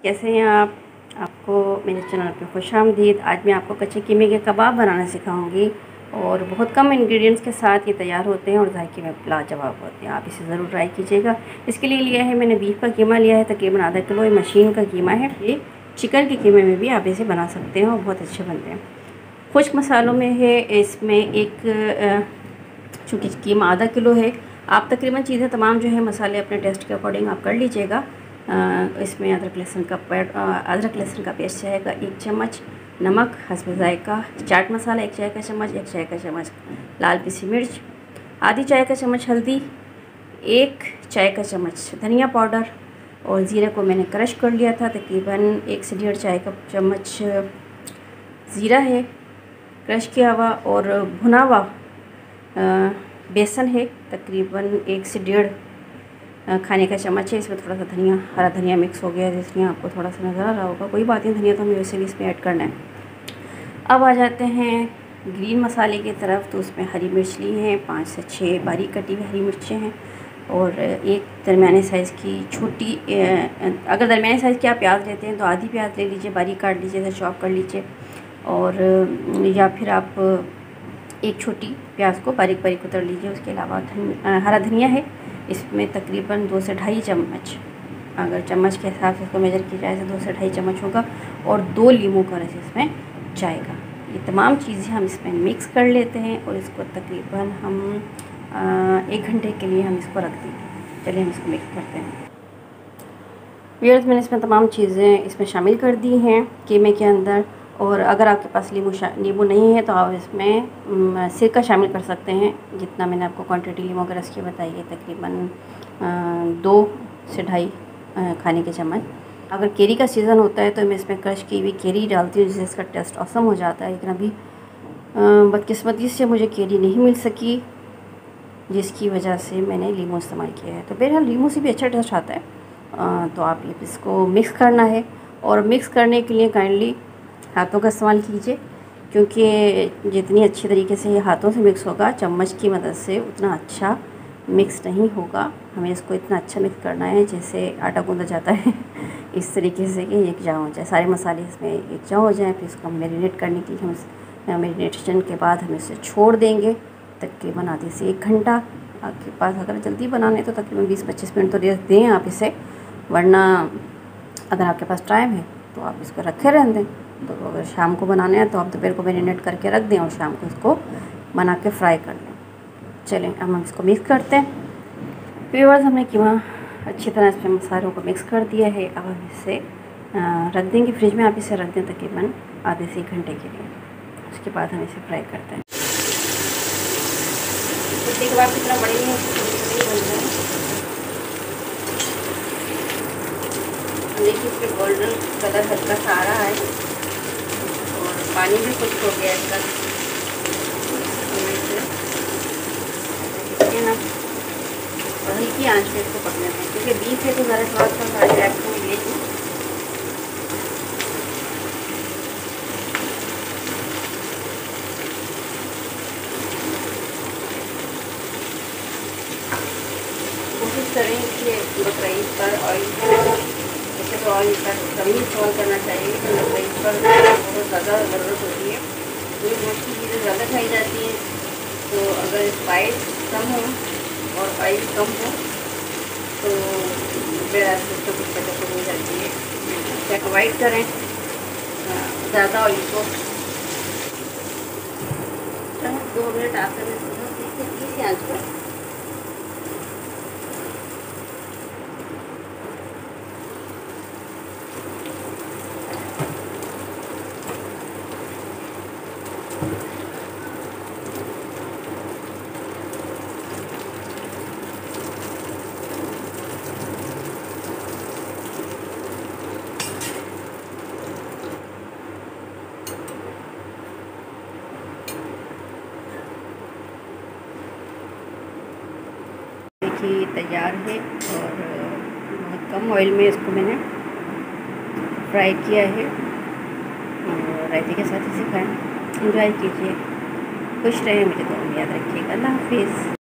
कैसे हैं आप? आपको मेरे चैनल पे खुशामदीद। आज मैं आपको कच्चे कीमे के कबाब बनाना सिखाऊंगी और बहुत कम इंग्रेडिएंट्स के साथ ये तैयार होते हैं और जायके में लाजवाब होते हैं। आप इसे ज़रूर ट्राई कीजिएगा। इसके लिए लिया है मैंने बीफ का कीमा लिया है, तकरीबन आधा किलो। ये मशीन का कीमा है। ये चिकन के कीमे में भी आप इसे बना सकते हैं और बहुत अच्छे बनते हैं। खुश्क मसालों में है इसमें चूँकि कीमा आधा किलो है, आप तकरीबन चीज़ें तमाम जो है मसाले अपने टेस्ट के अकॉर्डिंग आप कर लीजिएगा। इसमें अदरक लहसुन का पेस्ट जाएगा 1 चम्मच, नमक हस्ब जायका, चाट मसाला 1 चाय का चम्मच, 1 चाय का चम्मच लाल पिसी मिर्च, आधी चाय का चम्मच हल्दी, 1 चाय का चम्मच धनिया पाउडर और ज़ीरे को मैंने क्रश कर लिया था। तकरीबन 1 से 1.5 चाय का चम्मच ज़ीरा है क्रश किया हुआ, और भुना हुआ बेसन है तकरीबन 1 से 1.5 खाने का चम्मच है। इसमें थोड़ा सा धनिया, हरा धनिया मिक्स हो गया है, इसलिए आपको थोड़ा सा नज़र आ रहा होगा। कोई बात नहीं, धनिया तो हमें वैसे भी इसमें ऐड करना है। अब आ जाते हैं ग्रीन मसाले की तरफ। तो उसमें हरी मिर्च ली हैं 5 से 6 बारीक कटी हुई हरी मिर्चें हैं, और एक दरमियाने साइज़ की छोटी, अगर दरमियाने साइज़ की आप प्याज लेते हैं तो आधी प्याज ले लीजिए, बारीक काट लीजिए, इसे चॉप कर लीजिए। और या फिर आप एक छोटी प्याज को बारीक बारीक उतर लीजिए। उसके अलावा हरा धनिया है, इसमें तकरीबन 2 से ढाई चम्मच, अगर चम्मच के हिसाब से इसको मेजर किया जाए तो 2 से ढाई चम्मच होगा, और 2 लीमू का रस इसमें जाएगा। ये तमाम चीज़ें हम इसमें मिक्स कर लेते हैं और इसको तकरीबन हम 1 घंटे के लिए हम इसको रख देंगे। चलिए हम इसको मिक्स करते हैं। व्यूअर्स, मैंने इसमें तमाम चीज़ें इसमें शामिल कर दी हैं कीमे के अंदर। और अगर आपके पास नींबू नहीं है तो आप इसमें सिरका शामिल कर सकते हैं। जितना मैंने आपको क्वांटिटी लीमू के रस की बताई है, तकरीबन 2 से ढाई खाने के चम्मच। अगर केरी का सीज़न होता है तो मैं इसमें क्रश की हुई केरी डालती हूँ, जिससे इसका टेस्ट औसम हो जाता है। लेकिन अभी बदकिस्मती से मुझे केरी नहीं मिल सकी, जिसकी वजह से मैंने लीमू इस्तेमाल किया है। तो बहरहाल लीमू से भी अच्छा टेस्ट आता है। तो आप इसको मिक्स करना है, और मिक्स करने के लिए काइंडली हाथों का इस्तेमाल कीजिए, क्योंकि जितनी अच्छी तरीके से ये हाथों से मिक्स होगा चम्मच की मदद से उतना अच्छा मिक्स नहीं होगा। हमें इसको इतना अच्छा मिक्स करना है जैसे आटा गूंदा जाता है इस तरीके से कि एकजा हो जाए, सारे मसाले इसमें एकजा हो जाएं। फिर इसको हम मैरिनेट करने के लिए हम मैरिनेशन के बाद हम इसे छोड़ देंगे तकरीबन आधे से 1 घंटा। आपके पास अगर जल्दी बनाना है तो तकरीबन 20-25 मिनट तो रेस्ट दें आप इसे, वरना अगर आपके पास टाइम है तो आप इसको रखे रहने दें। तो अगर शाम को बनाना है तो आप दोपहर को मैरिनेट करके रख दें और शाम को इसको बना के फ्राई कर लें। चलें अब हम इसको मिक्स करते हैं। व्यूअर्स, हमने कीमा अच्छी तरह इसमें मसालों को मिक्स कर दिया है। अब हम इसे रख देंगे फ्रिज में। आप इसे रख दें तकरीबन आधे से 1 घंटे के लिए। उसके बाद हम इसे फ्राई करते हैं। कुछ के बाद कितना बड़ी है देखिए, इसमें गोल्डन कलर हल्का सा आ रहा है और पानी भी कुछ हो गया इसका, है ना। और हल्की आंच पे इसको पकने दें, क्योंकि बीफ है तो ज़्यादा स्वाद का सारी रिएक्शन मिलेगी। कोशिश करें कि बकरीद पर ऑयल, जैसे तो ऑयल का कम ही इस्तेमाल करना चाहिए, लेकिन बकरीद पर बहुत ज़्यादा ज़रूरत होती है। कोई गोश्त की चीज़ें ज़्यादा खाई जाती हैं, तो अगर स्पाइस कम हो और ऑयल कम हो तो बेहद तो कुछ बचत हो जाती है। इसे अवॉइड करें ज़्यादा ऑयल को। 2 मिनट आकर इसी आंच पर देखिए तैयार है, और बहुत कम ऑयल में इसको मैंने फ्राई किया है। और रायते के साथ इसे खाएं, एंजॉय कीजिए। खुश रहें, मुझे दुआ में याद रखिएगा। अल्लाह हाफिज़।